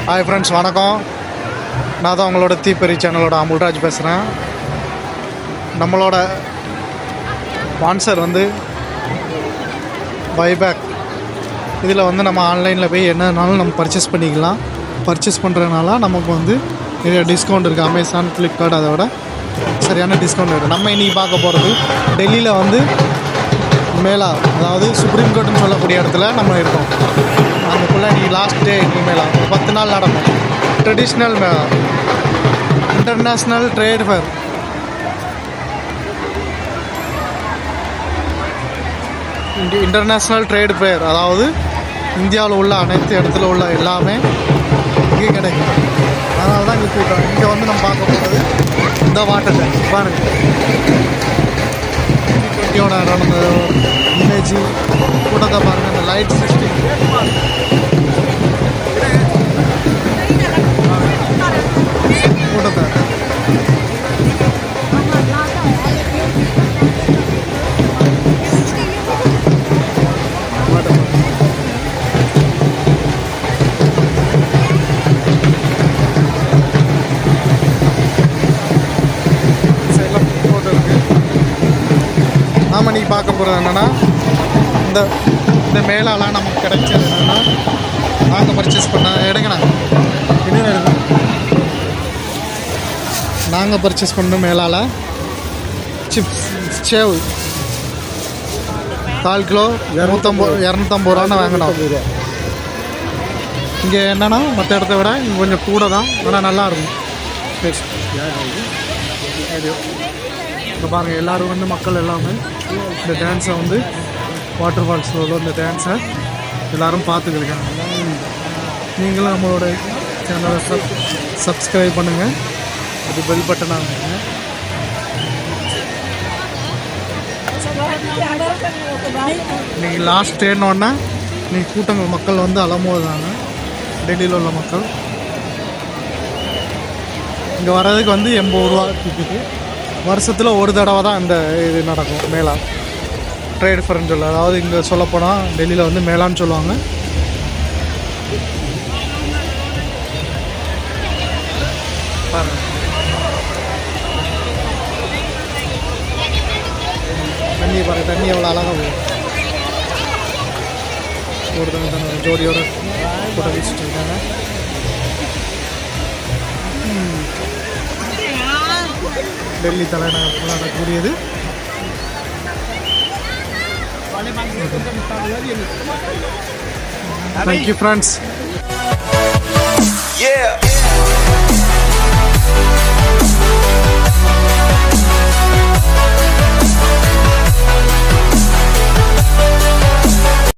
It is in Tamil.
ஹாய் ஃப்ரெண்ட்ஸ், வணக்கம். நான் தான் உங்களோட தீப்பெரி சேனலோட அமுல்ராஜ் பேசுகிறேன். நம்மளோட ஸ்பான்சர் வந்து பைபேக். இதில் வந்து நம்ம ஆன்லைனில் போய் என்னன்னாலும் நம்ம பர்ச்சேஸ் பண்ணிக்கலாம். பர்ச்சேஸ் பண்ணுறதுனால நமக்கு வந்து நிறைய டிஸ்கவுண்ட் இருக்குது. அமேசான், ஃப்ளிப்கார்ட் அதை விட சரியான டிஸ்கவுண்ட் இருக்குது. நம்ம இன்றைக்கி பார்க்க போகிறது டெல்லியில் வந்து மேலா, அதாவது சுப்ரீம் கோர்ட்டுன்னு சொல்லக்கூடிய இடத்துல நம்ம இருக்கோம். அதுக்குள்ளே இன்றைக்கி லாஸ்ட் டே. இன்றைக்கி மேலா ஒரு 10 நாள் நடக்கும். Traditional mela, international trade fair. International trade fair, அதாவது இந்தியாவில் உள்ள அனைத்து இடத்துல உள்ள எல்லாமே இங்கே கிடைக்கும். அதனால தான் இங்கே கூட்டம். இங்கே வந்து நம்ம பார்க்க போகிறது இந்த வாட்டர் டேங்க் பாருங்கள். G20 நடந்த இமேஜ் கூட்டத்தை பாருங்கள். இந்த லைட் சிஸ்டம் கூட்டத்தை நாம் இன்றைக்கி பார்க்க போகிறது என்னென்னா, இந்த மேலாலாம் நமக்கு கிடைச்சது என்னென்னா, நாங்கள் பர்ச்சேஸ் பண்ண எடுங்கண்ணா என்ன எடுக்கணும். நாங்கள் பர்ச்சேஸ் பண்ண மேலால் சிப்ஸ் சேவ் 4 கிலோ 250 ரூபான்னு வாங்கினோம். இங்கே என்னென்னா மற்ற இடத்த விட இங்கே கொஞ்சம் கூட தான், ஆனால் நல்லாயிருக்கும் டேஸ்ட். இப்போ பாருங்கள், எல்லோரும் வந்து மக்கள் எல்லாமே இந்த டான்ஸை வந்து வாட்டர் ஃபால்ஸில் உள்ள இந்த டான்ஸை எல்லோரும் பார்த்துக்கிருக்காங்க. நீங்களும் நம்மளோட சேனலை சப்ஸ்கிரைப் பண்ணுங்கள். அது பெல் பட்டனாக இன்றைக்கி லாஸ்ட் டேன்னொன்னே இன்றைக்கி கூட்டங்கள் மக்கள் வந்து அலமோதாங்க. டெல்லியில் உள்ள மக்கள் இங்கே வர்றதுக்கு வந்து 80 ரூபா டிக்கெட்டு. வருஷத்தில் ஒரு தடவை தான் இந்த இது நடக்கும். மேலா ட்ரேட் ஃபேர்னு சொல்ல, அதாவது இங்கே சொல்லப்போனால் டெல்லியில் வந்து மேலான்னு சொல்லுவாங்க. பாருங்கள், தண்ணி பாருங்கள், தண்ணி எவ்வளோ அழகாக போகும். ஒருத்தவங்க தன்னோட ஜோடியோட போட்டோ வச்சுட்டு இருக்காங்க. டெல்லி தலைநகரத்தில் நடக்கக்கூடியது. Thank you friends. Yeah.